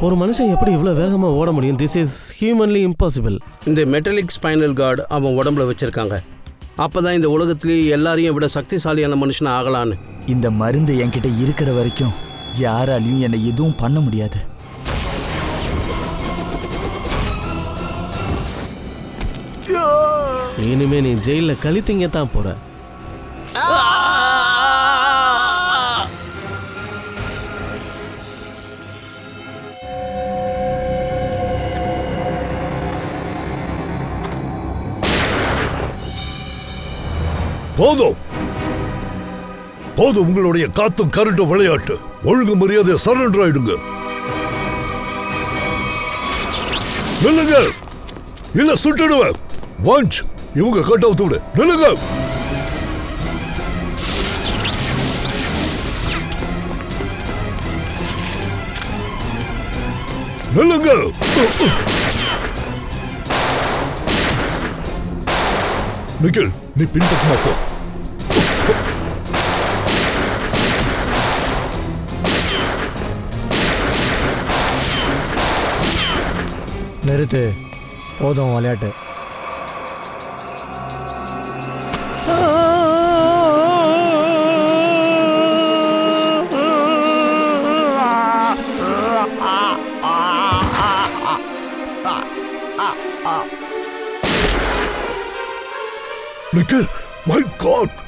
ஒரு மனுஷன் எப்படி இவ்வளோ வேகமாக ஓட முடியும்? This is humanly impossible. இந்த மெட்டலிக் ஸ்பைனல் கார்டு அவன் உடம்புல வச்சுருக்காங்க. அப்போ தான் இந்த உலகத்துலேயே எல்லாரையும் விட சக்திசாலியான மனுஷனை ஆகலான்னு. இந்த மருந்து என்கிட்ட இருக்கிற வரைக்கும் யாராலையும் என்னை எதுவும் பண்ண முடியாது. இனிமே நீ ஜெயிலில் கழித்தீங்க தான் போற. போதும் போதும், உங்களுடைய காத்தும் கரண்ட்டும் விளையாட்டு. ஒழுங்கு மரியாதை சரண்டர் ஆயிடுங்க. நில்லுங்க, இல்ல சுட்டுடுவேன். வாஞ்ச், இவங்க கட் அவுத்து விடு. நில்லுங்க. நில்லுங்க. நிக்கில், நீ பின்பக்கமா போ. நிறுத்து, போதும் விளையாட்டு. Nikhil, my God.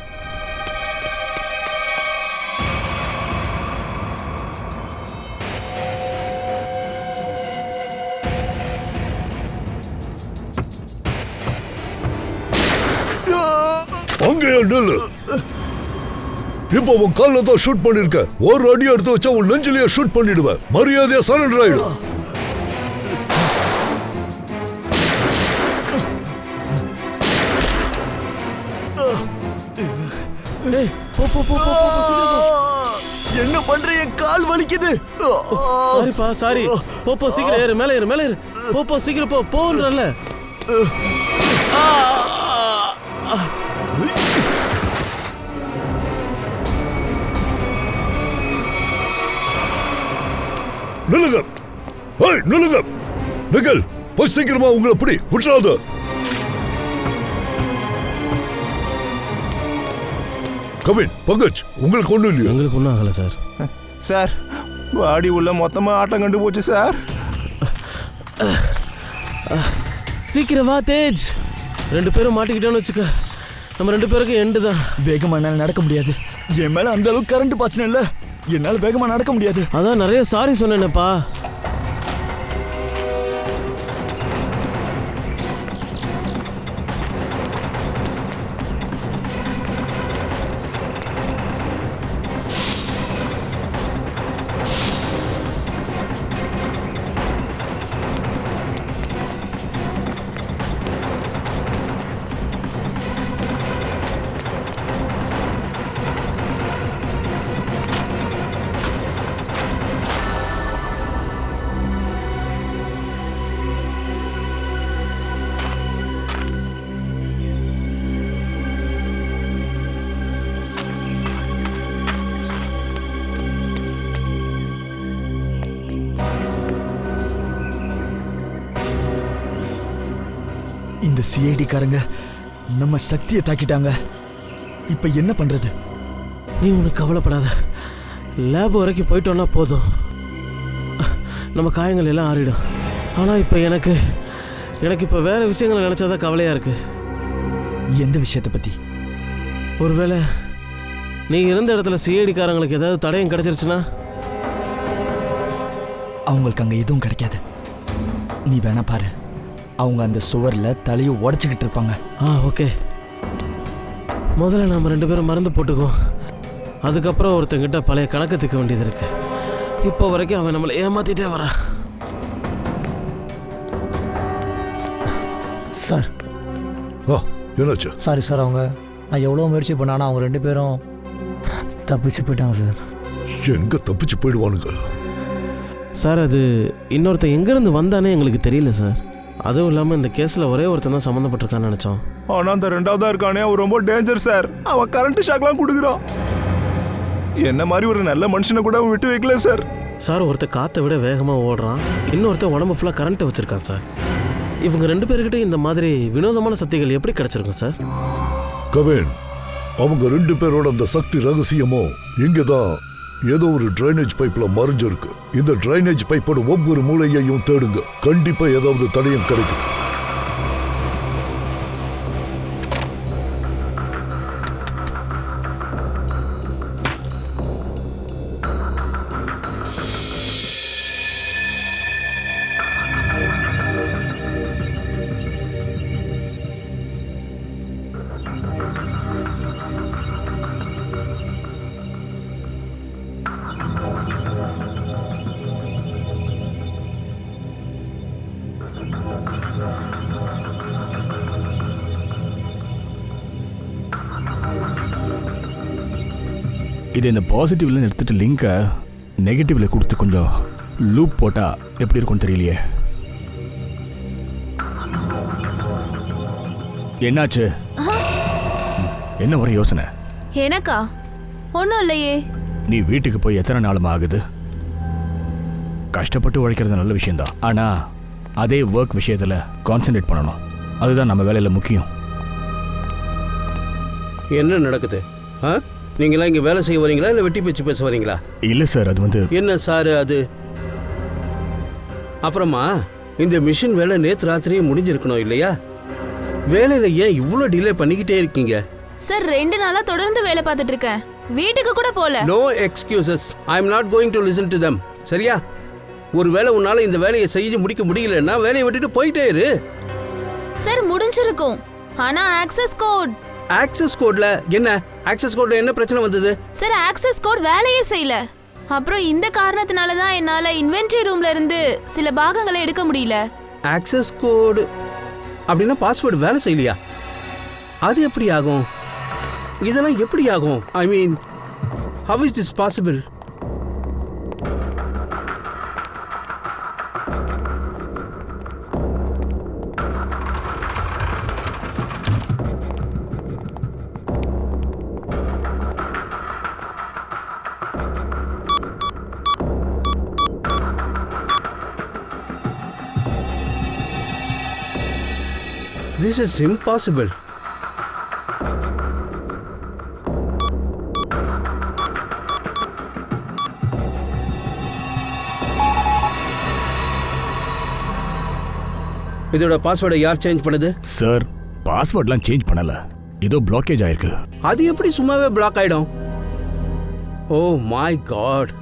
அங்கேயே நில்லு. இப்போ உன் கால்ல தான் ஷூட் பண்ணிருக்க. ஒரு அடி எடுத்து வச்சா உன் நெஞ்சிலேயே ஷூட் பண்ணிடுவேன். மரியாதையா சரண்டர் ஆயிடு. என்ன பண்ற? என் கால் வலிக்குது. சாரிப்பா, சாரி. போ சீக்கிரம் ஏறு, மேலே ஏறு, மேலே ஏறு. போ சீக்கிரம் போன்றல்ல. நில்லுங்க, நில்லுங்க. நிக்கல், போய் சீக்கிரமா உங்களை பிடி, விட்டுறாத. கவின், பங்கஜ், உங்களுக்கு ஒண்ணும் இல்லையா? உங்களுக்கு ஒன்றும் ஆகலை சார். சார், பாடி உள்ள மொத்தமா ஆட்டம் கண்டு போச்சு சார். சீக்கிரம் வா தேஜ். 2 பேரும் மாட்டிக்கிட்டோன்னு வச்சுக்க, நம்ம 2 பேருக்கு எண்டு தான். வேகமா என்னால நடக்க முடியாது. என் மேல அந்த அளவுக்கு கரண்ட் பாய்ச்சன இல்ல. என்னால வேகமா நடக்க முடியாது. அதான் நிறைய சாரி சொன்னேனப்பா. இந்த சிஐடி காரங்க நம்ம சக்தியை தாக்கிட்டாங்க. இப்ப என்ன பண்றது? நீ உனக்கு கவலைப்படாத. லேப் வரைக்கும் போயிட்டோன்னா போதும், நம்ம காயங்கள் எல்லாம் ஆறிடும். ஆனால் இப்போ எனக்கு இப்போ வேறு விஷயங்களை நினச்சாதான் கவலையாக இருக்கு. எந்த விஷயத்தை பற்றி? ஒருவேளை நீ இருந்த இடத்துல சிஐடிக்காரங்களுக்கு ஏதாவது தடயம் கிடைச்சிருச்சுன்னா? அவங்களுக்கு அங்கே எதுவும் கிடைக்காது. நீ வேணா பாரு. அவங்க அந்த சுவரில் தலையை உடச்சிக்கிட்டு இருப்பாங்க. ஓகே. முதல்ல நம்ம 2 பேரும் மருந்து போட்டுக்குவோம். அதுக்கப்புறம் ஒருத்தங்கிட்ட பழைய கணக்கு தீர்க்க வேண்டியது இருக்கு. இப்போ வரைக்கும் அவன் நம்மளை ஏமாத்திட்டே வரான். சார், என்னாச்சு? சாரி சார், நான் எவ்வளோ முயற்சி பண்ணானா அவங்க 2 பேரும் தப்பிச்சு போயிட்டாங்க சார். எங்க தப்பிச்சு போயிடுவானுங்க சார்? அது இன்னொருத்தன் எங்கேருந்து வந்தானே எங்களுக்கு தெரியல சார். அதுவும் இல்லாமல் இந்த கேஸில் ஒரே ஒருத்தன் தான் சம்மந்தப்பட்டிருக்கான்னு நினச்சோம். ஆனால் அந்த 2வதா இருக்கானே, அவன் ரொம்ப டேஞ்சர் சார். அவன் கரண்ட் ஷாக்லாம் கொடுக்குறான். என்ன மாதிரி ஒரு நல்ல மனுஷனை கூட அவன் விட்டு வைக்கல சார். சார் ஒருத்தர் காற்றை விட வேகமாக ஓடுறான், இன்னொருத்தர் உடம்பு ஃபுல்லாக கரண்ட்டை வச்சுருக்கான் சார். இவங்க 2 பேர்கிட்ட இந்த மாதிரி வினோதமான சக்திகள் எப்படி கிடைச்சிருக்கும் சார்? கவின், அவங்க 2 பேரோட அந்த சக்தி ரகசியமும் இங்கதான் ஏதோ ஒரு டிரைனேஜ் பைப்ல மறைஞ்சிருக்கு. இந்த டிரைனேஜ் பைப்போட ஒவ்வொரு மூலையையும் தேடுங்க, கண்டிப்பா ஏதாவது தடயம் கிடைக்கும். இது இந்த பாசிட்டிவ்ல எடுத்துட்டு லிங்கை நெகட்டிவ்ல கொடுத்து கொஞ்சம் லூப் போட்டா எப்படி இருக்கும் தெரியலையே. என்னாச்சு? என்ன ஒரு யோசனை? எனக்கா? ஒன்றும் இல்லையே. நீ வீட்டுக்கு போய் எத்தனை நாளும் ஆகுது? கஷ்டப்பட்டு உழைக்கிறது நல்ல விஷயம்தான், ஆனா அதே ஒர்க் விஷயத்துல கான்சென்ட்ரேட் பண்ணணும். அதுதான் நம்ம வேலையில முக்கியம். என்ன நடக்குது? நீங்களாம் இங்கே வேலை செய்ய வரீங்களா இல்லை வெட்டி பேச்சு பேச வரீங்களா? இல்லை சார், அது வந்து என்ன சார் அது? அப்புறமா இந்த மிஷின் வேலை நேற்று ராத்திரியே முடிஞ்சிருக்கணும் இல்லையா? வேலையில் ஏன் இவ்வளோ டிலே பண்ணிக்கிட்டே இருக்கீங்க? சார் 2 நாளா தொடர்ந்து வேலை பார்த்துட்டு இருக்கேன், வீட்டுக்கு கூட போல. No excuses. I am not going to listen to them. சரியா? ஒரு வேளை உன்னால இந்த வேலையை செய்து முடிக்க முடியலன்னா வேலையை விட்டுட்டு போயிட்டே இரு. சார் முடிஞ்சிருக்கும், ஆனா ஆக்சஸ் கோட். ஆக்சஸ் கோட்ல என்ன? ஆக்சஸ் கோட்ல என்ன பிரச்சனை வந்தது? சார் ஆக்சஸ் கோட் வேலையே செய்யல. அப்புறம் இந்த காரணத்தினால தான் என்னால இன்வென்டரி ரூம்ல இருந்து சில பாகங்களை எடுக்க முடியல. ஆக்சஸ் கோட் அப்படின்னா பாஸ்வேர்டு வேலை செய்யலையா? அது எப்படி ஆகும்? இதெல்லாம் எப்படி ஆகும்? ஐ மீன், how is this possible? This is impossible. இதோட பாஸ்வேர்டை யார் சேஞ்ச் பண்ணது? சார், பாஸ்வேர்ட்லாம் சேஞ்ச் பண்ணல, ஏதோ பிளாக்கேஜ் ஆயிருக்கு. அது எப்படி சும்மாவே பிளாக் ஆயிடும்? Oh my God.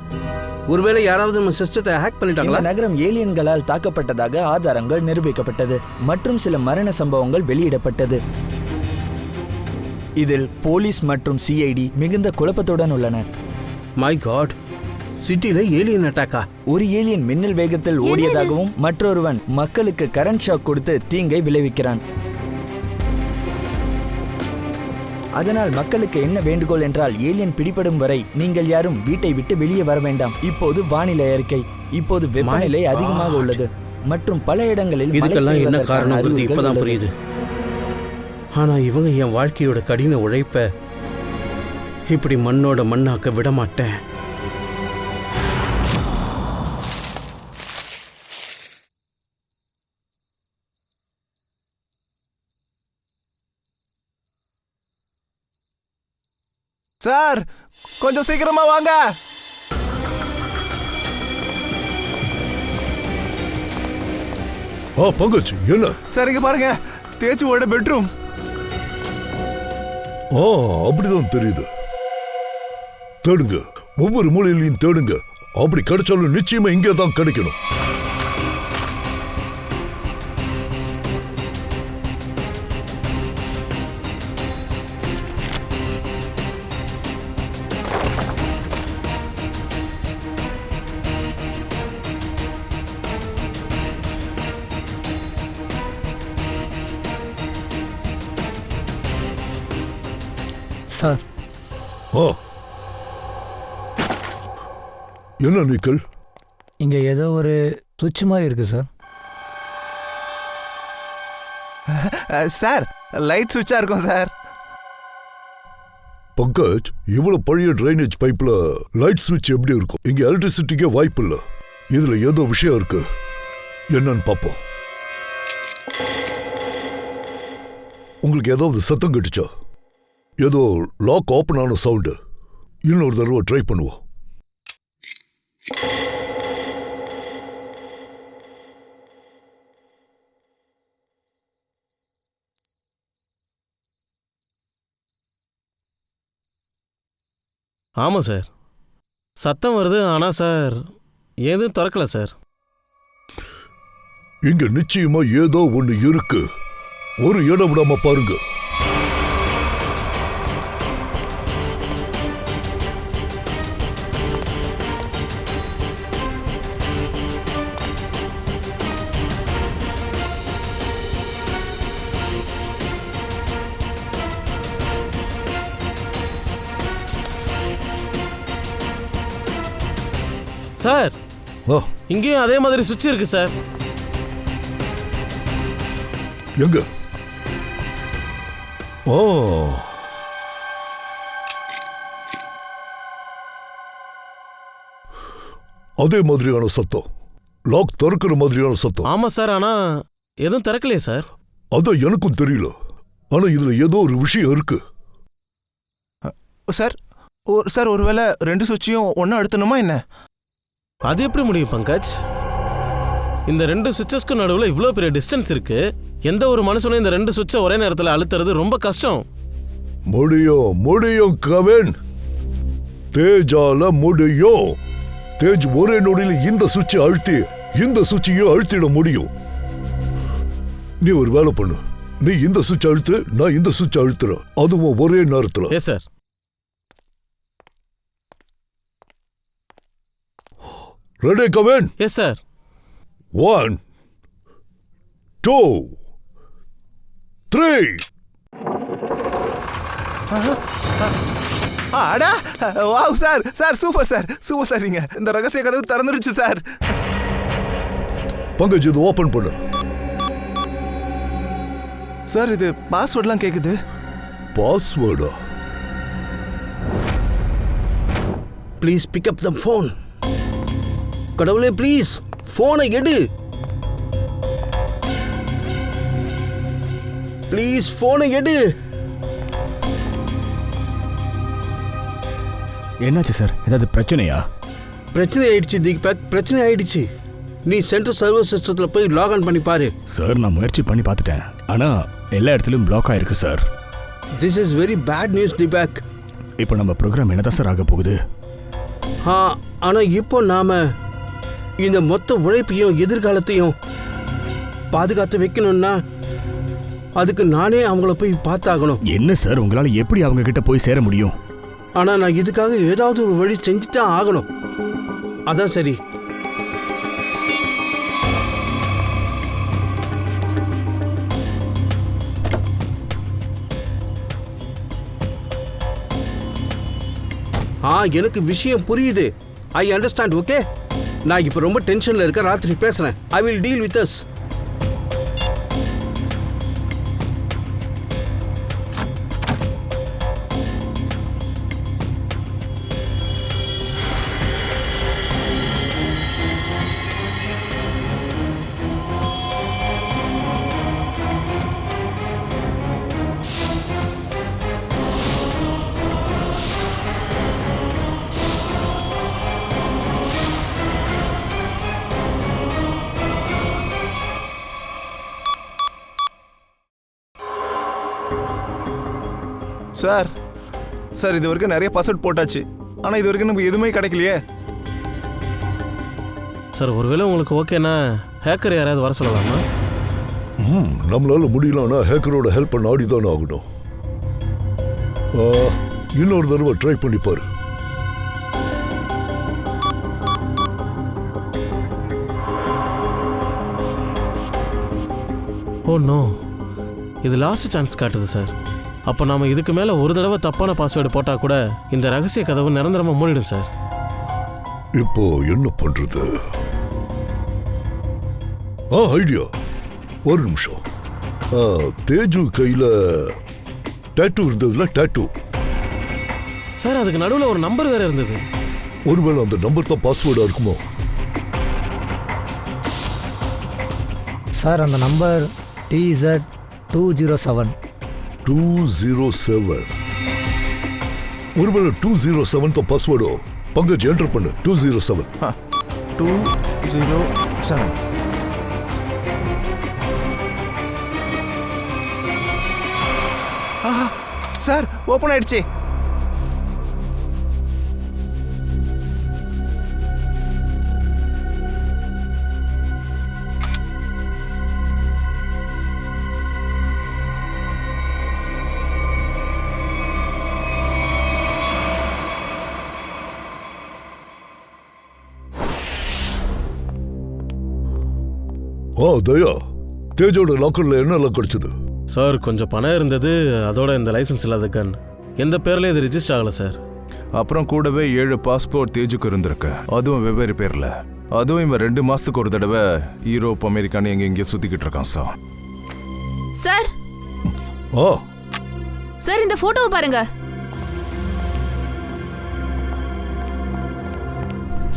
ஒருவேளை யாராவது நம்ம சிஸ்டத்தை ஹேக் பண்ணிட்டாங்களா? நகரம் ஏலியன்களால் தாக்கப்பட்டதாக ஆதாரங்கள் நிரூபிக்கப்பட்டது மற்றும் சில மரண சம்பவங்கள் வெளியிடப்பட்டது. இதில் போலீஸ் மற்றும் சிஐடி மிகுந்த குழப்பத்துடன் உள்ளனர். மை காட், சிட்டில ஏலியன் அட்டாக்கா? ஒரு ஏலியன் மின்னல் வேகத்தில் ஓடியதாகவும் மற்றொருவன் மக்களுக்கு கரண்ட் ஷாக் கொடுத்து தீங்கை விளைவிக்கிறான். அதனால் மக்களுக்கு என்ன வேண்டுகோள் என்றால், ஏலியன் பிடிபடும் வரை நீங்கள் யாரும் வீட்டை விட்டு வெளியே வர வேண்டாம். இப்போது வானிலை அறிக்கை, இப்போது வெப்பநிலை அதிகமாக உள்ளது மற்றும் பல இடங்களில் இதுக்கெல்லாம் என்ன காரணம் இப்பதான் புரியுது. ஆனா இவங்க என் வாழ்க்கையோட கடின உழைப்ப இப்படி மண்ணோட மண்ணாக்க விட மாட்டேன். சார், கொஞ்சம் சீக்கிரமா வாங்க. பங்கஜ், என்ன? சார் இங்க பாருங்க, தேச்சுவோட பெட்ரூம். அப்படிதான் தெரியுது. தேடுங்க, ஒவ்வொரு மூலையிலையும் தேடுங்க. அப்படி கிடைச்சாலும் நிச்சயமா இங்கே தான் கிடைக்கணும். சார், என்ன நிக்கல்? இங்கே ஏதோ ஒரு சுவிட்ச் மாதிரி இருக்கு சார். சார், லைட் சுவிட்சா இருக்கும் சார். பங்கஜ், இவ்வளவு பழைய டிரைனேஜ் பைப்ல லைட் சுவிட்ச் எப்படி இருக்கும்? இங்க எலக்ட்ரிசிட்டிக்கே வாய்ப்பு இல்ல. இதுல ஏதோ விஷயம் இருக்கு, என்னன்னு பாப்போம். உங்களுக்கு ஏதாவது சத்தம் கட்டுச்சா? ஏதோ லாக் ஓபன் ஆன சவுண்டு. இன்னொரு தடவை ட்ரை பண்ணுவோம். ஆமாம் சார், சத்தம் வருது. ஆனால் சார் எதுவும் திறக்கல சார். இங்க நிச்சயமா ஏதோ ஒண்ணு இருக்கு. ஒரு இடம் விடாம பாருங்க. சார், ஆ, இங்கேயும் அதே மாதிரி சுவிட்ச் இருக்கு சார். எங்க? ஓ, அதே மாதிரியான சத்தம். லாக் திறக்கிற மாதிரியான சத்தம். ஆமாம் சார், ஆனால் எதுவும் திறக்கலையே சார். அதான் எனக்கும் தெரியல. ஆனா இதுல ஏதோ ஒரு விஷயம் இருக்கு. சார் சார் ஒருவேளை 2 சுவிட்சையும் ஒன்றா அழுத்தணுமா என்ன? அது எப்படி முடியும் பங்கஜ்? இந்த 2 சுவிட்சஸ்க்கு நடுவில் இவ்வளோ பெரிய டிஸ்டன்ஸ் இருக்கு. எந்த ஒரு மனுஷனும் இந்த 2 சுவிட்சை ஒரே நேரத்தில் அழுத்துறது ரொம்ப கஷ்டம். முடியும் கவின். தேஜால முடியும். தேஜ் ஒரே நொடியில் இந்த சுவிட்சை அழுத்தி இந்த சுவிட்சையும் அழுத்திட முடியும். நீ ஒரு வேலை பண்ணு. நீ இந்த சுவிட்ச் அழுத்து, நான் இந்த சுவிட்ச் அழுத்துறேன். அதுவும் ஒரே நேரத்தில். Yes sir. Ready Kavin? Yes sir. 1 2 3. அடா, wow sir, sir super sir, super sir. நீங்க இந்த ரகசிய கதவு திறந்துருச்சு சார். பங்கஜ், இது ஓபன் பண்ணு. சார் இது பாஸ்வேர்ட்லாம் கேக்குது. பாஸ்வேர்டா? Please pick up the phone. கடவுளே, ப்ளீஸ் ஃபோனை எடு. ப்ளீஸ் ஃபோனை எடு. என்னாச்சு சார்? ஏதாவது பிரச்சனையா? பிரச்சனை ஆயிடுச்சு தீபக், பிரச்சனை ஆயிடுச்சு. நீ சென்ட்ரல் சர்வர் சிஸ்டத்தில் போய் லாக்ஆன் பண்ணி பாரு. சார், நான் முயற்சி பண்ணி பார்த்துட்டேன். ஆனால் எல்லா இடத்துலையும் பிளாக் ஆயிருக்கு sir. This is very bad news Deepak. இப்போ நம்ம ப்ரோக்ராம் என்னதான் சார் ஆக போகுது? ஆனால் இப்போ நாம இந்த மொத்த உழைப்பையும் எதிர்காலத்தையும் பாதுகாத்து வைக்கணும்னா அதுக்கு நானே அவங்கள போய் பார்த்தாகணும். என்ன சார், உங்களால் எப்படி அவங்க கிட்ட போய் சேர முடியும்? ஆனால் நான் இதுக்காக ஏதாவது ஒரு வழி செஞ்சுதான் ஆகணும். அதான் சரி. எனக்கு விஷயம் புரியுது. I understand. ஓகே, நான் இப்போ ரொம்ப டென்ஷனில் இருக்க. ராத்திரி பேசுகிறேன். I will deal with us. Sir sir இது வரைக்கும் நிறைய பாஸ்வேர்ட் போட்டாச்சு. ஆனால் இது வரைக்கும் நமக்கு எதுவுமே கிடைக்கலையே. சார், ஒருவேளை உங்களுக்கு ஓகேனா ஹேக்கர் யாராவது வர சொல்லலாமா? நம்மளால முடியலன்னா ஹேக்கரோட ஹெல்ப் பண்ண ஆடிதான் ஆகணும். இன்னொரு தடவை ட்ரை பண்ணி பாரு. ஓ நோ, இது லாஸ்ட் சான்ஸ் காட்டுது சார். அப்போ நாம இதுக்கு மேலே ஒரு தடவை தப்பான பாஸ்வேர்டு போட்டால் கூட இந்த ரகசிய கதவு நிரந்தரமாக மூடிடும் சார். இப்போ என்ன பண்றது? ஐடியா. ஒரு நிமிஷம். தேஜு கையில டாட்டூ இருந்ததுல, டாட்டூ சார் அதுக்கு நடுவில் ஒரு நம்பர் வேற இருந்தது. ஒருவேளை அந்த நம்பர் தான் பாஸ்வேர்டா இருக்குமோ? சார் அந்த நம்பர் TZ207. 207. ஒருவேளை 207 தான் பாஸ்வேர்டோ? பங்கஜ் என்டர் பண்ணு 207. 207. சார் ஓப்பன் ஆயிடுச்சு. தயா, தேஜோட லாக்கர்ல என்னெல்லாம் கிடைச்சது? சார் கொஞ்சம் பணம் இருந்தது, அதோட இந்த லைசன்ஸ் இல்லாத கன். எந்த பேர்ல இது ரிஜிஸ்டர் ஆகல சார். அப்புறம் கூடவே 7 பாஸ்போர்ட் தேஜுக்கு இருந்திருக்கு, அதுவும் வெவ்வேறு பேர்ல. அதுவும் இவன் 2 மாசத்துக்கு ஒரு தடவை யூரோப் அமெரிக்கான்னு எங்க சுத்திக்கிட்டு இருக்கான் சார். சார் சார் இந்த போட்டோவை பாருங்க.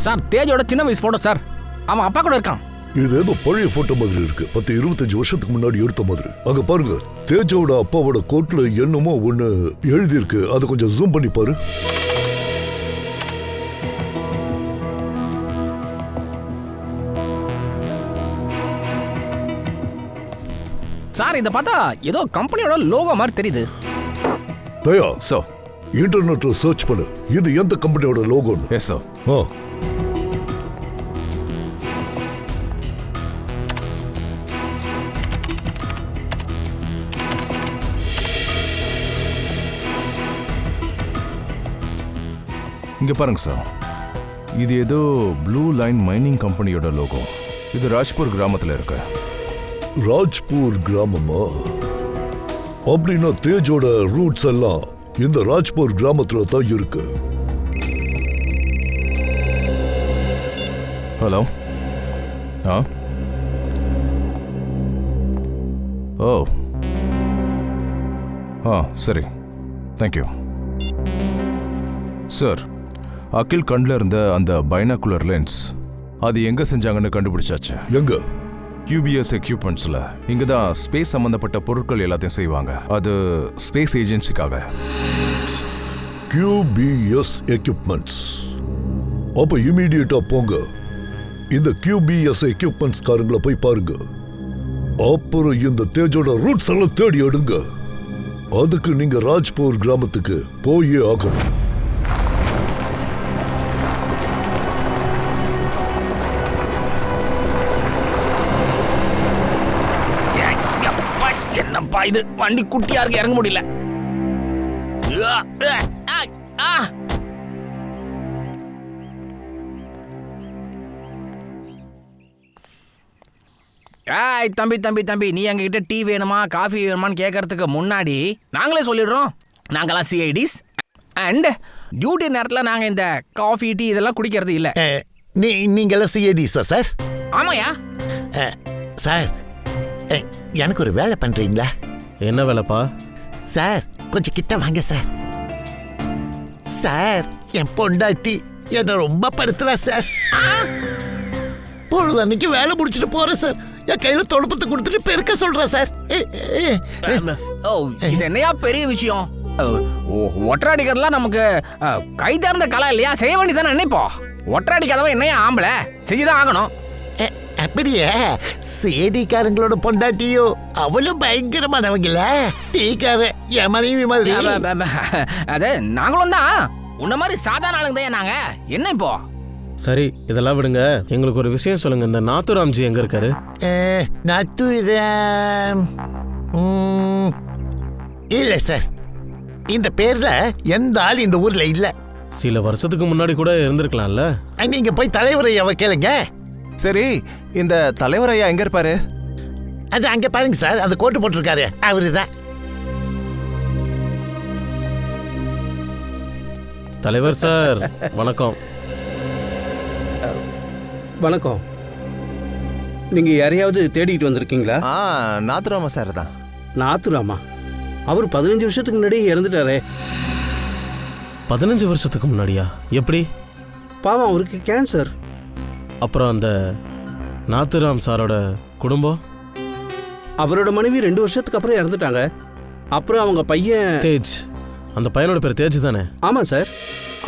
சார் தேஜோட சின்ன வயசு போட்டோ சார். அவன் அப்பா கூட இருக்கான். இது ஏதோ பழைய போட்டோ மாதிரி இருக்கு. 10-25 வருஷத்துக்கு முன்னாடி எடுத்த மாதிரி. அங்க பாருங்க, தேஜோட அப்பாவோட கோட்ல என்னமோ ஒண்ணு எழுதி இருக்கு. அதை கொஞ்சம் ஜூம் பண்ணி பாரு. சார் இத பார்த்தா ஏதோ கம்பெனியோட லோகோ மாதிரி தெரியுது. தயா, சோ இன்டர்நெட்ல சர்ச் பண்ணு, இது எந்த கம்பெனியோட லோகோன்னு. Yes sir. இங்க பாருங்க சார், இது ஏதோ ப்ளூ லைன் மைனிங் கம்பெனியோட லோகோ. இது ராஜ்பூர் கிராமத்துல இருக்கு. ராஜ்பூர் கிராமமா? அப்படின்னா தேஜோட ரூட்ஸ் எல்லாம் இந்த ராஜ்பூர் கிராமத்துல தான் இருக்கு. ஹலோ. சரி, தேங்க்யூ சார். அகில் கண்ணில் இருந்த அந்த பைனாகுலர் லென்ஸ் அது எங்க செஞ்சாங்கன்னு கண்டுபிடிச்சாச்சு. எங்க? QBS எக்யூப்மெண்ட்ஸ்ல. இங்க தான் ஸ்பேஸ் சம்பந்தப்பட்ட பொருட்கள் எல்லாத்தையும் செய்வாங்க. அது ஸ்பேஸ் ஏஜென்சிக்காக. QBS equipments. அப்ப இமீடியட்டா போங்க, இந்த QBS எக்யூப்மெண்ட்ஸ் காரங்களை போய் பாருங்க. அப்புறம் இந்த தேஜோட ரூட்ஸ் எல்லாம் தேடி எடுங்க. அதுக்கு நீங்க ராஜ்பூர் கிராமத்துக்கு போயே ஆகணும். என்னப்பா இது, வண்டி குட்டியா இருக்கு, இறங்க முடியல. ஏய் தம்பி தம்பி தம்பி, நீ எங்ககிட்ட டீ வேணுமா காஃபி வேணுமான்னு கேட்கறதுக்கு முன்னாடி நாங்களே சொல்லிடுறோம், நாங்களாம் சிஐடிஸ் அண்ட் டியூட்டி நேரத்தில் நாங்கள் இந்த காஃபி டீ இதெல்லாம் குடிக்கிறது இல்லை. நீங்களாம் சிஐடிஸா சார்? ஆமாயா சார், எனக்கு ஒரு வேலை பண்றீங்களா? என்ன வேலைப்பா? சார் கொஞ்சம் கிட்ட வாங்க சார். சார் என் பொண்டாட்டி என்ன ரொம்ப படுத்துறா சார். பொழுது அன்னைக்கு வேலை முடிச்சுட்டு போறேன் சார். என் கையில தொடுப்பத்தை கொடுத்துட்டு பெருக்க சொல்றேன் சார். ஓ, இது என்னையா பெரிய விஷயம்? ஒற்றாடிக்கிறதுலாம் நமக்கு கை தேர்ந்த கலை இல்லையா? செய்ய வேண்டியதானே நினைப்போம். ஒற்றாடிக்காதவன் என்னையா ஆம்பளை, செய்யதான் ஆகணும். அப்படியே சேடிக்காரங்களோட பொண்டாட்டியோ அவளும் பயங்கரமானவங்கள. டீக்கார என் மனைவி மாதிரி. அது நாங்களும் தான் உன்ன மாதிரி சாதாரண ஆளுங்க தான். நாங்க என்ன இப்போ? சரி இதெல்லாம் விடுங்க, எங்களுக்கு ஒரு விஷயம் சொல்லுங்க. இந்த நாத்துராம்ஜி எங்க இருக்காரு? நாத்துராம் இல்ல சார், இந்த பேர்ல எந்த ஆள் இந்த ஊர்ல இல்ல. சில வருஷத்துக்கு முன்னாடி கூட இருந்திருக்கலாம்ல. நீங்க போய் தலைவரை அவ கேளுங்க. சரி, இந்த தலைவர் ஐயா எங்க இருப்பாரு? அது அங்க பாருங்க சார், அது கோட்டு போட்டிருக்காரு, அவருதான். தலைவர் சார் வணக்கம். வணக்கம். நீங்க யாரையாவது தேடிட்டு வந்திருக்கீங்களா? நாத்துராமா சார் தான். நாத்துராமா? அவர் 15 வருஷத்துக்கு முன்னாடி இறந்துட்டாரே. 15 வருஷத்துக்கு முன்னாடியா? எப்படி? பாவம், அவருக்கு கேன்சர். அப்புறம் அந்த நாத்துராம் சாரோட குடும்பம்? அவரோட மனைவி 2 வருஷத்துக்கு அப்புறம் இறந்துட்டாங்க. அப்புறம் அவங்க பையன் தேஜ். அந்த பையனோட பேர் தேஜ் தானே? ஆமாம் சார்.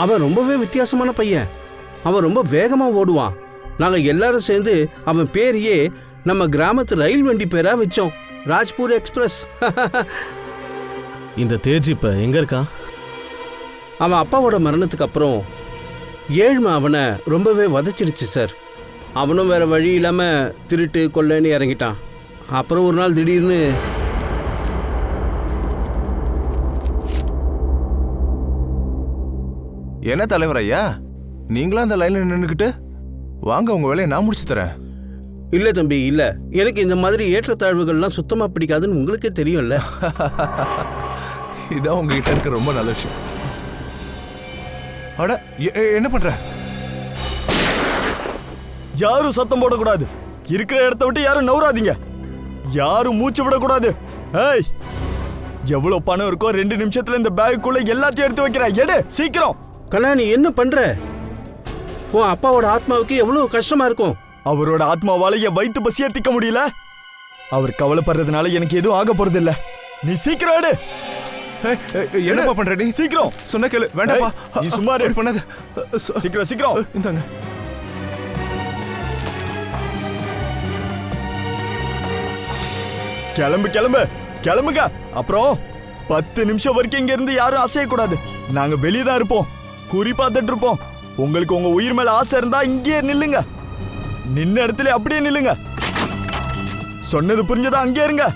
அவன் ரொம்பவே வித்தியாசமான பையன். அவன் ரொம்ப வேகமாக ஓடுவான். நாங்கள் எல்லாரும் சேர்ந்து அவன் பேரையே நம்ம கிராமத்து ரயில் வண்டி பேராக வச்சோம், ராஜ்பூர் எக்ஸ்பிரஸ். இந்த தேஜ் இப்போ எங்கே இருக்கான்? அவன் அப்பாவோட மரணத்துக்கு அப்புறம் ஏழ்மை அவனை ரொம்பவே வதச்சிடுச்சு சார். அவனும் வேற வழி இல்லாமல் திருட்டு கொள்ளைன்னு இறங்கிட்டான். அப்புறம் ஒரு நாள் திடீர்னு என்ன தலைவர் ஐயா, நீங்களும் அந்த லைன்ல நின்றுக்கிட்டு வாங்க, உங்க வேலையை நான் முடிச்சு தரேன். இல்லை தம்பி, இல்லை. எனக்கு இந்த மாதிரி ஏற்றத்தாழ்வுகள்லாம் சுத்தமாக பிடிக்காதுன்னு உங்களுக்கே தெரியும்ல. இதான் உங்ககிட்ட இருக்க ரொம்ப நல்ல விஷயம். அட, என்ன பண்ற? யாரும் சத்தம் போடக்கூடாது. இருக்கிற இடத்த விட்டு யாரும் நவுறாதீங்க. யாரும் மூச்சு விடக்கூடாது. ஏய், எவ்வளவு பணம் இருக்கோ 2 நிமிஷத்துல இந்த பேக்குள்ள எல்லாத்தையும் எடுத்து வைக்கிறேன். எடு சீக்கிரம். கண்ணா, நீ என்ன பண்ற? உன் அப்பாவோட ஆத்மாவுக்கு எவ்வளவு கஷ்டமா இருக்கும். அவரோட ஆத்மாவால என் வயிற்று பசியை திக்க முடியல. அவர் கவலைப்படுறதுனால எனக்கு எதுவும் ஆக போறது இல்ல. நீ சீக்கிரம் எடு. என்னப்பா பண்ற நீ? சீக்கிரம் சொன்ன கேளு. வேண்டாப்பா, நீ சும்மா பண்ணாத. சீக்கிரம் சீக்கிரம் இந்தாங்க. கிளம்பு கிளம்பு கிளம்புங்க. அப்புறம் 10 நிமிஷம் வரைக்கும் இங்க இருந்து யாரும் அசையக்கூடாது. நாங்க வெளியே தான் இருப்போம், குறி பார்த்துட்டு இருப்போம். உங்களுக்கு உங்க உயிர் மேல ஆசை இருந்தா இங்கேயே நில்லுங்க. நின்ன இடத்துல அப்படியே நில்லுங்க. சொன்னது புரிஞ்சதா? அங்கே இருங்க.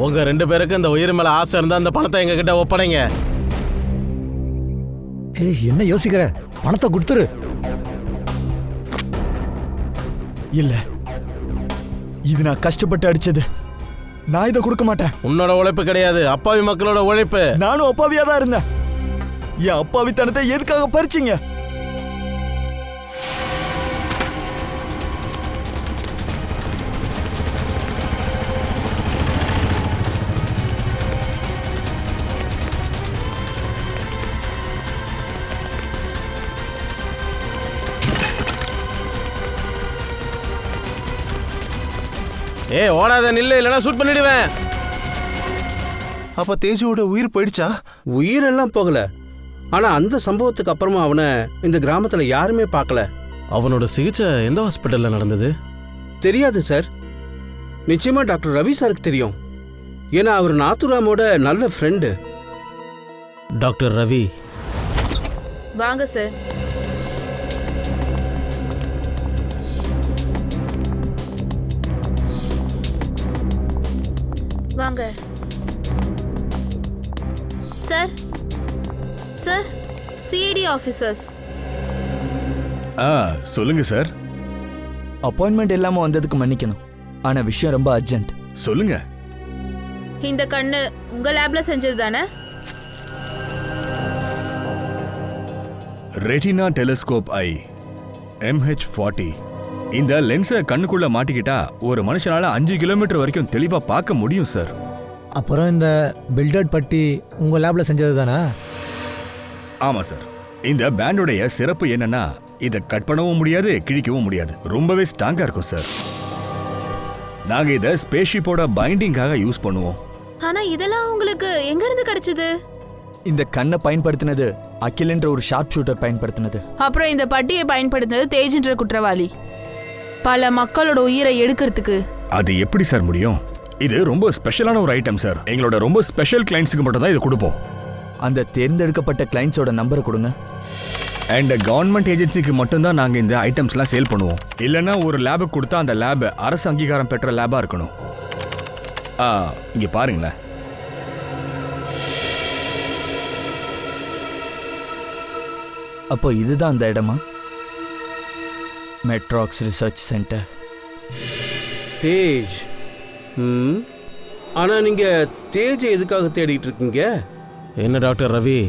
உங்க 2 பேருக்கு இந்த உயிர் மேல ஆசை இருந்தா அந்த பணத்தை எங்க கிட்ட ஒப்படைங்க. ஏய், என்ன யோசிக்கிற? பணத்தை கொடுத்துரு. இல்ல, இது நான் கஷ்டப்பட்டு அடிச்சது. நான் இதை கொடுக்க மாட்டேன். உன்னோட உழைப்பு கிடையாது, அப்பாவி மக்களோட உழைப்பு. நானும் அப்பாவியா தான் இருந்தேன். என் அப்பாவித்தனத்தை எதுக்காக பறிச்சீங்க? ஏய், ஓடாத, நில்லு, இல்லைன்னா ஷூட் பண்ணிடுவேன். அப்ப தேஜுவோட உயிர் போயிடுச்சா? உயிரெல்லாம் போகல. ஆனா அந்த சம்பவத்துக்கு அப்புறமா அவனை இந்த கிராமத்துல யாருமே பார்க்கல. அவனோட சிகிச்சை எந்த ஹாஸ்பிட்டல்ல நடந்தது? தெரியாது சார். நிச்சயமா டாக்டர் ரவி சாருக்கு தெரியும். ஏன்னா அவர் நாத்துராமோட நல்ல ஃப்ரெண்டு. டாக்டர் ரவி. வாங்க சார். வாங்க சார். Sir, CID officers. சொல்லுங்க சார். அப்பாயின்மெண்ட் இல்லாம வந்ததுக்கு மன்னிக்கணும். ஆனா விஷயம் ரொம்ப அர்ஜென்ட். சொல்லுங்க. இந்த கண்ணு உங்க லேப்ல செஞ்சது தானே? ரெட்டினா டெலிஸ்கோப் ஐ MH40. இந்த லென்ஸை கண்ணுக்குள்ள மாட்டிக்கிட்டா ஒரு மனுஷனால 5 கிலோமீட்டர் வரைக்கும் தெளிவா பார்க்க முடியும் சார். அப்புறம் இந்த பில்டட் பட்டி உங்க லேப்ல செஞ்சது தானே? ஆமா சார். இந்த பேண்டோடைய சிறப்பு என்னன்னா, இதை கட் பண்ணவும் முடியாது, கிழிக்கவும் முடியாது. ரொம்பவே ஸ்ட்ராங்கா இருக்கும் சார். நாங்க இதை ஸ்பேஸ்ஷிப்போட பைண்டிங்காக யூஸ் பண்ணுவோம். ஆனா இதெல்லாம் உங்களுக்கு எங்க இருந்து கிடைச்சது? இந்த கண்ணை பயன்படுத்தினது அகில் என்ற ஒரு ஷார்ப் ஷூட்டர் பயன்படுத்தினது. அப்புறம் இந்த பட்டியை பயன்படுத்தினது தேஜ்ன்ற குற்றவாளி. பல மக்களோட உயிரை எடுக்கிறதுக்கு. அது எப்படி சார் முடியும்? இது ரொம்ப ஸ்பெஷலான ஒரு ஐட்டம் சார். எங்களோட ரொம்ப ஸ்பெஷல் கிளைண்ட்ஸுக்கு மட்டும் தான் இது கொடுப்போம். அந்த தேர்ந்தெடுக்கப்பட்ட கிளைண்ட்ஸோட நம்பரை கொடுங்க. அண்ட் கவர்மெண்ட் ஏஜென்சிக்கு மட்டும்தான் நாங்கள் இந்த ஐட்டம்ஸ்லாம் சேல் பண்ணுவோம். இல்லைன்னா ஒரு லேபுக்கு கொடுத்தா அந்த லேப் அரசு அங்கீகாரம் பெற்ற லேபாக இருக்கணும். இங்கே பாருங்களேன். அப்போ இதுதான் அந்த இடமா? மெட்ராக்ஸ் ரிசர்ச் சென்டர். தேஜ், ஆனால் நீங்கள் தேஜை எதுக்காக தேடிட்டு இருக்கீங்க? என்ன டாக்டர் ரவி,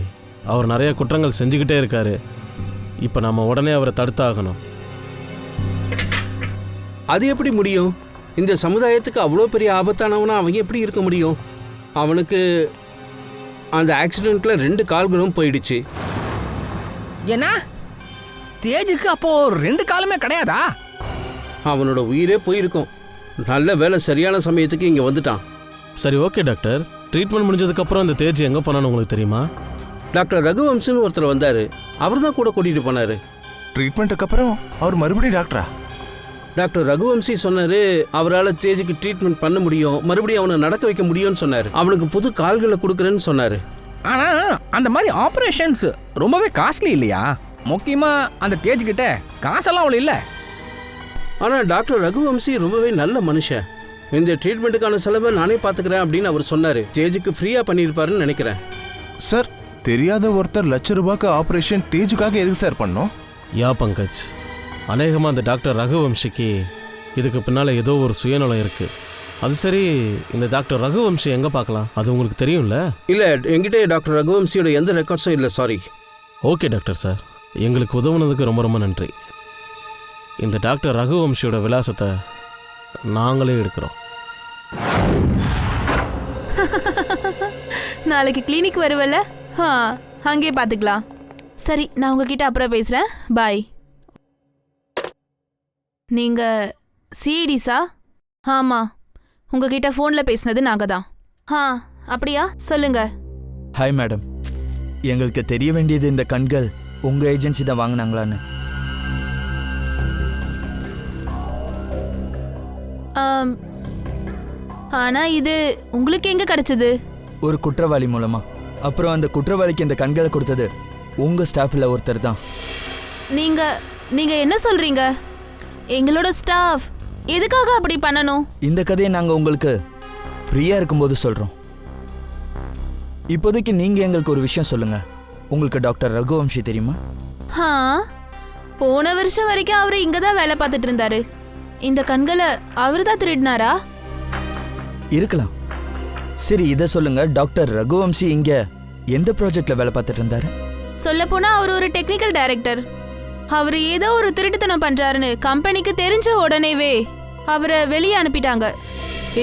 அவர் நிறைய குற்றங்கள் செஞ்சுக்கிட்டே இருக்காரு. இப்போ நம்ம உடனே அவரை தடுத்தாகணும். அது எப்படி முடியும்? இந்த சமுதாயத்துக்கு அவ்வளோ பெரிய ஆபத்தானவனா அவன் எப்படி இருக்க முடியும்? அவனுக்கு அந்த ஆக்சிடெண்ட்டில் 2 கால்களும் போயிடுச்சு. என்ன தேஜுக்கு அப்போ 2 காலுமே கிடையாதா? அவனோட உயிரே போயிருக்கும். நல்ல வேலை சரியான சமயத்துக்கு இங்கே வந்துட்டான். சரி, ஓகே டாக்டர். ட்ரீட்மெண்ட் முடிஞ்சதுக்கப்புறம் அந்த தேஜ் எங்கே போனான்னு உங்களுக்கு தெரியுமா? டாக்டர் ரகுவம்சன் ஒருத்தர் வந்தார். அவர் தான் கூட கூட்டிகிட்டு போனார். ட்ரீட்மெண்ட்டுக்கு அப்புறம் அவர் மறுபடியும் டாக்டரா? டாக்டர் ரகுவம்சி சொன்னார் அவரால் தேஜுக்கு ட்ரீட்மெண்ட் பண்ண முடியும், மறுபடியும் அவனை நடக்க வைக்க முடியும்னு சொன்னார். அவனுக்கு புது கால்களை கொடுக்குறேன்னு சொன்னார். ஆனால் அந்த மாதிரி ஆப்ரேஷன்ஸ் ரொம்பவே காஸ்ட்லி இல்லையா? முக்கியமாக அந்த தேஜ்கிட்ட காசெல்லாம் அவ்வளோ இல்லை. ஆனால் டாக்டர் ரகுவம்சி ரொம்பவே நல்ல மனுஷன். இந்த ட்ரீட்மெண்ட்டுக்கான செலவை நானே பார்த்துக்கிறேன் அப்படின்னு அவர் சொன்னார். தேஜுக்கு ஃப்ரீயாக பண்ணியிருப்பாருன்னு நினைக்கிறேன். சார், தெரியாத ஒருத்தர் ₹1,00,000 ஆப்ரேஷன் தேஜுக்காக எதுக்கு சார் பண்ணோம்? யா பங்கஜ், அநேகமாக அந்த டாக்டர் ரகுவம்சிக்கு இதுக்கு பின்னால் ஏதோ ஒரு சுயநலம் இருக்குது. அது சரி, இந்த டாக்டர் ரகுவம்சி எங்கே பார்க்கலாம்? அது உங்களுக்கு தெரியும்ல? இல்லை, என்கிட்ட டாக்டர் ரகுவம்சியோட எந்த ரெக்கார்ட்ஸும் இல்லை, சாரி. ஓகே டாக்டர் சார், எங்களுக்கு உதவுனதுக்கு ரொம்ப ரொம்ப நன்றி. இந்த டாக்டர் ரகுவம்சியோட விலாசத்தை நாங்களே எடுக்கிறோம். நாளைக்கு கிளினிக் வருவல? அங்கே பார்த்துக்கலாம். சரி, நான் உங்ககிட்ட அப்புறம் பேசுகிறேன். பாய். நீங்கள் சிஐடிஸா? ஆமாம், உங்ககிட்ட ஃபோனில் பேசினது நாங்கள் தான். அப்படியா? சொல்லுங்க. ஹாய் மேடம், எங்களுக்கு தெரிய வேண்டியது இந்த கண்கள் உங்கள் ஏஜென்சி தான் வாங்கினாங்களான்னு. ஆனால் இது உங்களுக்கு எங்கே கிடச்சிது? ஒரு குற்றவாளி மூலமா. அப்புறம் அந்த குற்றவாளிக்கு இந்த கண்களை கொடுத்தது உங்கள் ஸ்டாஃபில் ஒருத்தர் தான். நீங்கள் என்ன சொல்கிறீங்க? எங்களோட ஸ்டாஃப் எதுக்காக அப்படி பண்ணணும்? இந்த கதையை நாங்கள் உங்களுக்கு ஃப்ரீயாக இருக்கும்போது சொல்கிறோம். இப்போதைக்கு நீங்கள் எங்களுக்கு ஒரு விஷயம் சொல்லுங்கள். உங்களுக்கு டாக்டர் ரகுவம்சி தெரியுமா? போன வருஷம் வரைக்கும் அவர் இங்கே தான் வேலை பார்த்துட்டு இருந்தாரு. இந்த கண்களை அவர் தான் திருடினாரா? இருக்கலாம். சரி, இதை சொல்லுங்க, டாக்டர் ரகுவம்சி இங்கே எந்த ப்ராஜெக்டில் வேலை பார்த்துட்டு இருந்தாரு? சொல்லப்போனால் அவர் ஒரு டெக்னிக்கல் டைரக்டர். அவர் ஏதோ ஒரு திருட்டுத்தனம் பண்ணுறாருன்னு கம்பெனிக்கு தெரிஞ்ச உடனேவே அவரை வெளியே அனுப்பிட்டாங்க.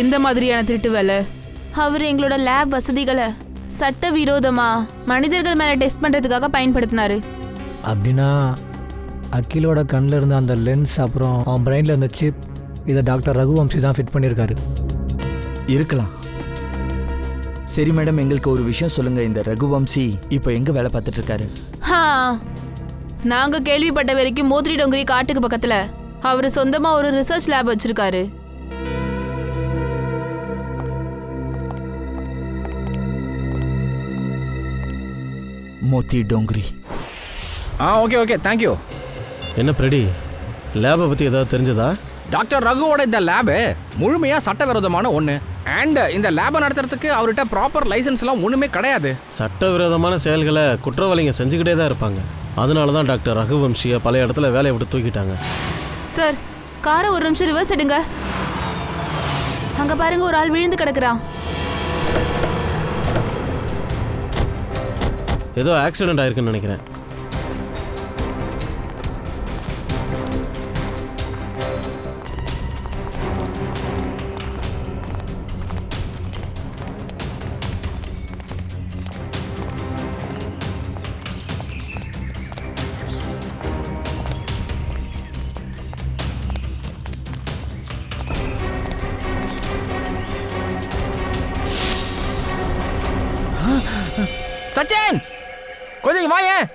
எந்த மாதிரியான திருட்டு வேலை? அவர் எங்களோட லேப் வசதிகளை சட்டவிரோதமாக மனிதர்கள் மேலே டெஸ்ட் பண்ணுறதுக்காக பயன்படுத்தினாரு. அப்படின்னா அகிலோட கண்ணில் இருந்த அந்த லென்ஸ், அப்புறம் அவன் பிரெயினில் இருந்த சிப், இதை டாக்டர் ரகுவம்சி தான் ஃபிட் பண்ணியிருக்காரு. இருக்கலாம். சரி மேடம், எங்களுக்கு ஒரு விஷயம் சொல்லுங்க. இந்த ரகுவம்சி இப்போ எங்கே வேலை பார்த்துட்டு இருக்காரு? நாங்கள் கேள்விப்பட்ட வரைக்கும் மோத்ரி டோங்கரி காட்டுக்கு பக்கத்தில் அவர் சொந்தமாக ஒரு ரிசர்ச் லேப் வச்சிருக்காரு. மோத்தி டோங்கரி. Okay, thank you. என்ன பிரெடி, லேபை பற்றி ஏதாவது தெரிஞ்சதா? டாக்டர் ரகுவோட இந்த லேபு முழுமையாக சட்டவிரோதமான ஒன்று. அண்ட் இந்த லேபை நடத்துறதுக்கு அவர்கிட்ட ப்ராப்பர் லைசன்ஸ்லாம் ஒன்றுமே கிடையாது. சட்டவிரோதமான செயல்களை குற்றவாளிங்க செஞ்சுக்கிட்டே தான் இருப்பாங்க. அதனால தான் டாக்டர் ரகுவம்சியை பல இடத்துல வேலையை விட்டு தூக்கிட்டாங்க. சார், காரை ஒரு நிமிஷம் ரிவர்ஸ் எடுங்க. அங்கே பாருங்க, ஒரு ஆள் விழுந்து கிடக்குறான். ஏதோ ஆக்சிடென்ட் ஆயிருக்குன்னு நினைக்கிறேன். சச்சின், கொஞ்சம் வாயேன்.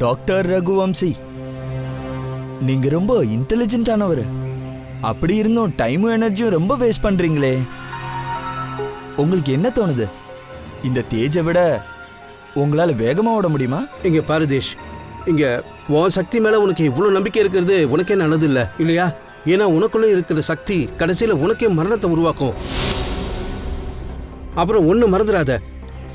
டாக்டர் ரகுவம்சி, நீங்க ரொம்ப இன்டெலிஜென்ட்டானவர். அப்படி இருந்தும் டைமும் எனர்ஜியும் ரொம்ப வேஸ்ட் பண்றீங்களே. உங்களுக்கு என்ன தோணுது? இந்த தேஜை விட உங்களால வேகமா ஓட முடியுமா? இங்க பாரு தேஷ், இங்க உன் சக்தி மேல உனக்கு இவ்வளவு நம்பிக்கை இருக்கிறது உனக்கே நல்லது இல்ல இல்லையா? ஏன்னா உனக்குள்ள இருக்கிற சக்தி கடைசியில உனக்கே மரணத்தை உருவாக்கும். அப்புறம் ஒண்ணு மறந்துடாத,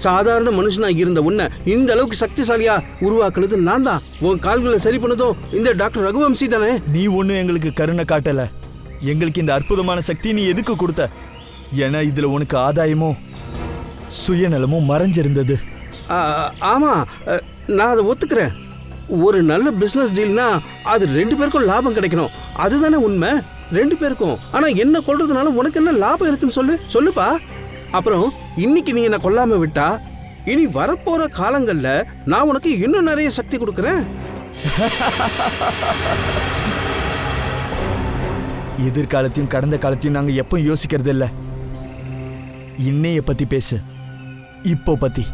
சாதாரண மனுஷனா இருந்த உன்னை இந்த அளவுக்கு சக்திசாலியா உருவாக்குனது நான் தான். உன் கால்களை சரி பண்ணதும் இந்த டாக்டர் ரகுவம்சி தானே. நீ ஒன்றும் எங்களுக்கு கருணை காட்டல. எங்களுக்கு இந்த அற்புதமான சக்தி நீ எதுக்கு கொடுத்த? ஏன்னா இதுல உனக்கு ஆதாயமும் சுயநலமும் மறைஞ்சிருந்தது. ஆமா, நான் அதை ஒத்துக்கிறேன். ஒரு நல்ல பிசினஸ் டீல்னா அது 2 பேருக்கும் லாபம் கிடைக்கணும், அதுதானே உண்மை, 2 பேருக்கும். ஆனா என்ன கொல்றதுனால உனக்கு என்ன லாபம் இருக்குன்னு சொல்லுப்பா. அப்புறம் இன்னைக்கு நீ என்ன கொல்லாம விட்டா இனி வரப்போற காலங்கள்ல நான் உனக்கு இன்னும் நிறைய சக்தி கொடுக்கறேன். எதிர்காலத்தையும் கடந்த காலத்தையும் நாங்க எப்பவும் யோசிக்கிறது இல்ல. இன்னைய பத்தி பேசு, இப்போ பத்தி.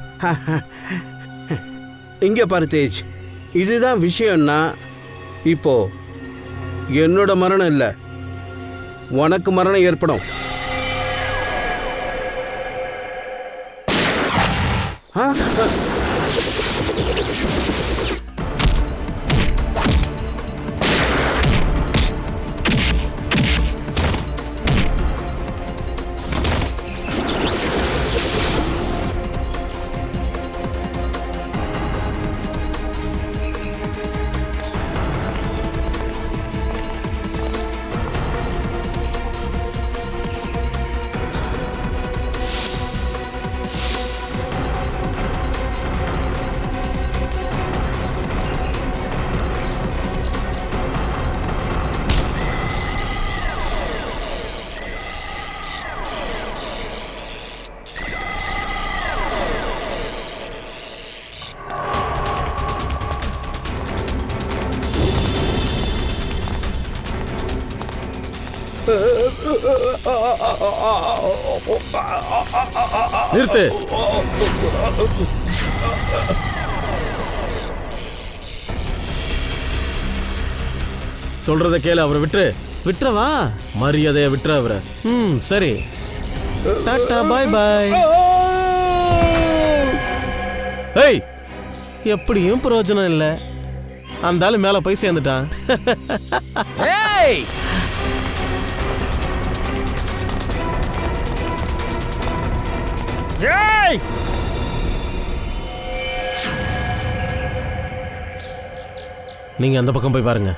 இங்க பாரு தேஜ், இதுதான் விஷயம்னா இப்போ என்னோட மரணம் இல்ல, உனக்கு மரணம் ஏற்படும். நிறுத்து. சொல்றத கேளு, அவரை விட்டுறவா, மரியாதைய விட்டுற அவரை. சரி, டாடா பை பை. ஏய், எப்படியும் பிரயோஜனம் இல்லை, அந்த ஆளு மேல போய் சேர்ந்துட்டான். ஏய், ஏய், நீங்க அந்த பக்கம் போய் பாருங்க.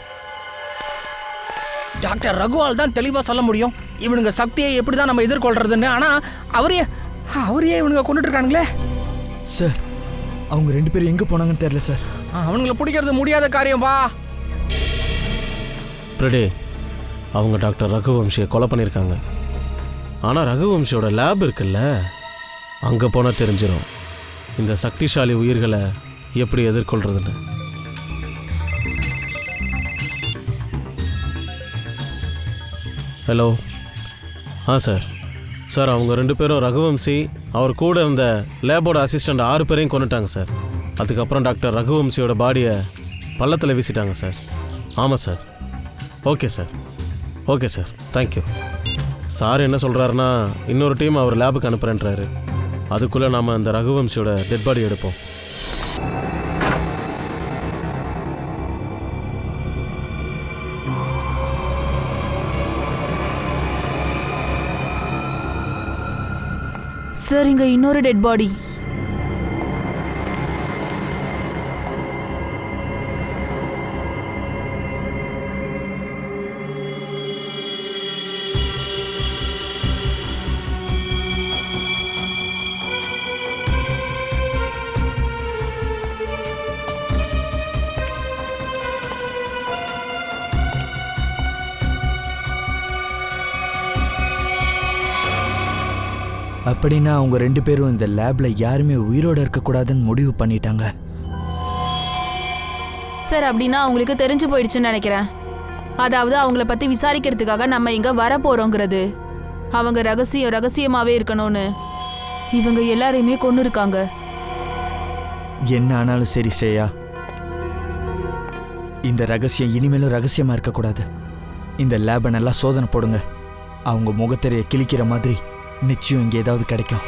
டாக்டர் ரகுவால் தான் தெளிவா சொல்ல முடியும் இவனுங்க சக்தியை எப்படி தான் நம்ம எதிர்கொள்றதுன்னு. ஆனா அவரையே இவனுங்க கொண்டுட்டு இருக்கானுங்களே. சார், அவங்க 2 பேரும் எங்க போனாங்கன்னு தெரியல சார். அவனுங்களை பிடிக்கிறது முடியாத காரியம் பா. பிரடே, அவங்க டாக்டர் ரகுவம்சியை கொலை பண்ணியிருக்காங்க. ஆனால் ரகுவம்சியோட லேப் இருக்குல்ல, அங்கே போனால் தெரிஞ்சிடும் இந்த சக்திசாலி உயிர்களை எப்படி எதிர்கொள்றதுன்னு. ஹலோ. சார் அவங்க 2 பேரும் ரகுவம்சி அவர் கூட இருந்த லேபோட அசிஸ்டண்ட் 6 பேரையும் கொண்டுட்டாங்க சார். அதுக்கப்புறம் டாக்டர் ரகுவம்சியோட பாடியை பள்ளத்தில் வீசிட்டாங்க சார். ஆமாம் sir. Okay sir, thank you. Sir என்ன சொல்கிறாருன்னா இன்னொரு டீம் அவர் லேபுக்கு அனுப்புகிறேன்றாரு. அதுக்குள்ளே நாம் அந்த ரகுவம்சியோட டெட் பாடி எடுப்போம். சார், இங்க இன்னொரு டெட் பாடி. அப்படின்னா அவங்க 2 பேரும் இந்த லேப்ல யாருமே உயிரோட இருக்கக்கூடாதுன்னு முடிவு பண்ணிட்டாங்க. சார், அப்படின்னா அவங்களுக்கு தெரிஞ்சு போயிடுச்சுன்னு நினைக்கிறேன். அதாவது அவங்கள பத்தி விசாரிக்கிறதுக்காக நம்ம இங்க வர போறோங்கிறது. அவங்க ரகசியமாவே இருக்கணும்னு இவங்க எல்லாரையுமே கொண்டு இருக்காங்க. என்ன ஆனாலும் சரி ஸ்ரேயா, இந்த ரகசியம் இனிமேலும் ரகசியமா இருக்கக்கூடாது. இந்த லேபை நல்லா சோதனை போடுங்க. அவங்க முகத்தெரிய கிழிக்கிற மாதிரி நிச்சயம் இங்கே ஏதாவது கிடைக்கும்.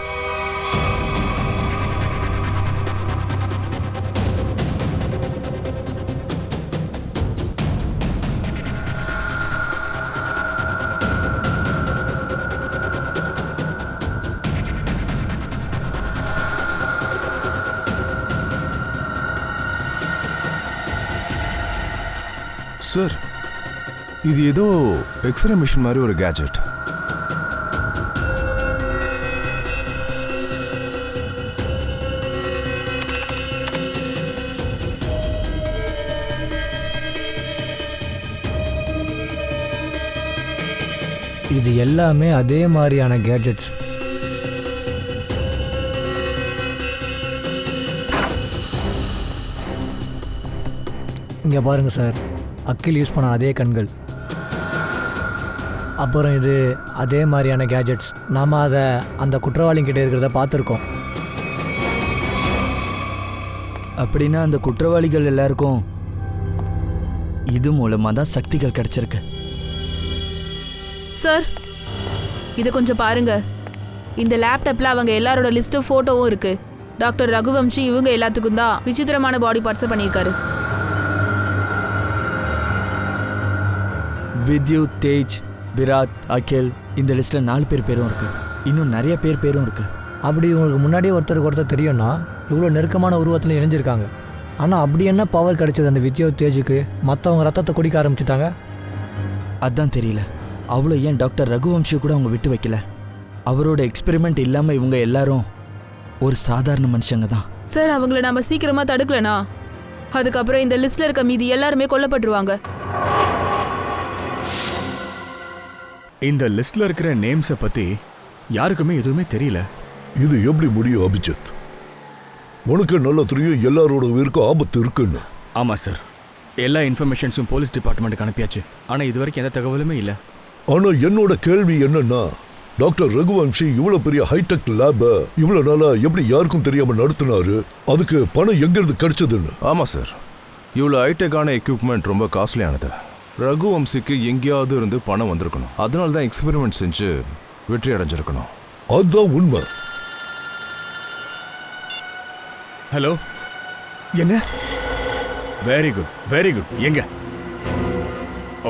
சார், இது ஏதோ எக்ஸ்ரே மிஷின் மாதிரி ஒரு கேஜெட். இது எல்லாமே அதே மாதிரியான கேட்ஜெட்ஸ். இங்கே பாருங்கள் சார், அக்கில் யூஸ் பண்ண அதே கண்கள். அப்புறம் இது அதே மாதிரியான கேட்ஜெட்ஸ். நாம் அதை அந்த குற்றவாளிங்கிட்ட இருக்கிறத பார்த்துருக்கோம். அப்படின்னா அந்த குற்றவாளிகள் எல்லாருக்கும் இது மூலமாக தான் சக்திகள் கிடைச்சிருக்கு. சார், இதை கொஞ்சம் பாருங்க. இந்த லேப்டாப்ல அவங்க எல்லாரோட லிஸ்ட்டும் ஃபோட்டோவும் இருக்கு. டாக்டர் ரகுவம்சி இவங்க எல்லாத்துக்கும் தான் விசித்திரமான பாடி பார்ட்ஸை பண்ணியிருக்காரு. வித்யுத், தேஜ், விராட், அகில், இந்த லிஸ்ட்டில் 4 பேர் பேரும் இருக்கு. இன்னும் நிறைய பேரும் இருக்கு. அப்படி உங்களுக்கு முன்னாடியே ஒருத்தருக்கு ஒருத்தர் தெரியும்னா இவ்வளோ நெருக்கமான உருவத்தில் இணைஞ்சிருக்காங்க. ஆனால் அப்படி என்ன பவர் கிடைச்சது அந்த வித்யுத், தேஜுக்கு? மற்றவங்க ரத்தத்தை குடிக்க ஆரம்பிச்சிட்டாங்க. அதான் தெரியல. அவ்வளோ ஏன் டாக்டர் ரகுவம்சி கூட அவங்க விட்டு வைக்கல. அவரோட எக்ஸ்பெரிமெண்ட் இல்லாமல் இவங்க எல்லாரும் ஒரு சாதாரண மனுஷங்க தான். சார், அவங்கள நம்ம சீக்கிரமாக தடுக்கலனா அதுக்கப்புறம் இந்த லிஸ்ட்ல இருக்க மீதி எல்லாருமே கொல்லப்பட்டுருவாங்க. இந்த லிஸ்ட்ல இருக்கிற நேம்ஸை பத்தி யாருக்குமே எதுவுமே தெரியல. இது எப்படி முடியும் அபிஜித்? உனக்கு நல்லா தெரியும் எல்லாரோட உயிருக்கும் ஆபத்து இருக்குன்னு. ஆமா சார், எல்லா இன்ஃபர்மேஷன்ஸும் போலீஸ் டிபார்ட்மெண்ட்டுக்கு அனுப்பியாச்சு. ஆனால் இது வரைக்கும் எந்த தகவலுமே இல்லை. ஆனா என்னோட கேள்வி என்னன்னா, டாக்டர் ரகுவம்சி இவ்வளவு பெரிய ஹைடெக் லேப இவ்வளவு நாளா எப்படி யாருக்கும் தெரியாம நடத்தினாரு? அதுக்கு பணம் எங்கிருந்து கிடைச்சதுன்னு? ஆமா சார், இவ்வளோ ஹைடெக்கான எக்யூப்மெண்ட் ரொம்ப காஸ்ட்லியானது. ரகுவம்சிக்கு எங்கேயாவது இருந்து பணம் வந்திருக்கணும். அதனால தான் எக்ஸ்பெரிமெண்ட் செஞ்சு வெற்றி அடைஞ்சிருக்கணும். அதுதான் உண்மை. ஹலோ, என்ன? Very good, very good. எங்க?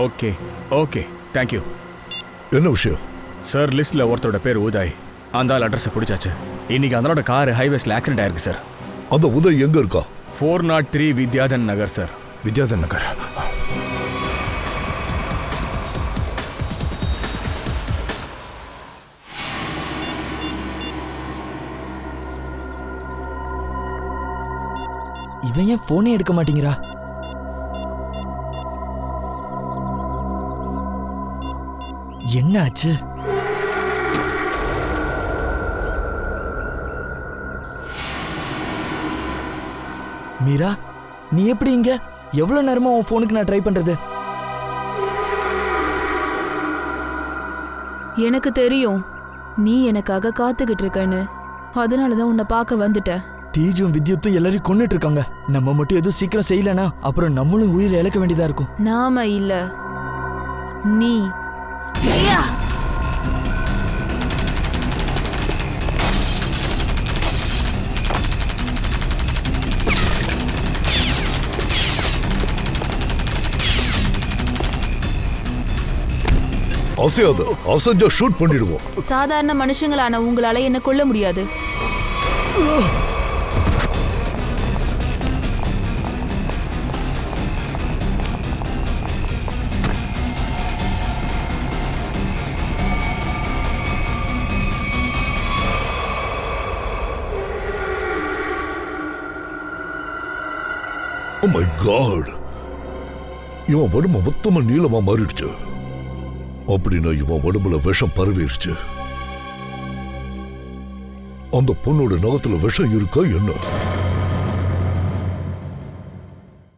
Okay okay, thank you. என்ன விஷயம் சார்? லிஸ்ட்ல ஒருத்தரோட பேர் உதய். அந்த ஆள் அட்ரஸை பிடிச்சாச்சு. இன்னைக்கு அதனோட கார் ஹைவேஸ்ல ஆக்சிடென்ட் ஆயிருக்கு சார். அந்த உதய் எங்க இருக்கா? 403 வித்யாதன் நகர் சார். வித்யாதன் நகர். இவன் ஏன் போனே எடுக்க மாட்டேங்கிறா? என்ன ஆச்சு? மீரா, நீ எப்படி இங்க? எவ்வளவு நேரமா உன் போனுக்கு நான் ட்ரை பண்றது? எனக்கு தெரியும் நீ எனக்காக காத்துக்கிட்டு இருக்கன்னு. அதனாலதான் உன்னை பார்க்க வந்துட்டேன். தேஜும் வித்யுத்தும் எல்லாரையும் கொன்னுட்டு இருக்காங்க. நம்ம மட்டும் எதுவும் சீக்கிரம் செய்யலனா அப்புறம் நம்மளும் உயிரை இழக்க வேண்டியதா இருக்கும். நாம இல்ல, நீ. அசையாத, அசஞ்சா ஷூட் பண்ணிடுவோம். சாதாரண மனுஷங்களான உங்களால என்ன கொல்ல முடியாது. Oh my God! இவன் உடம்பு மொத்தமா நீளமா மாறிடுச்சு. அப்படின்னா இவன் உடம்புல விஷம் பரவிடுச்சு. அந்த பொண்ணோட நகத்துல விஷம் இருக்கா என்ன?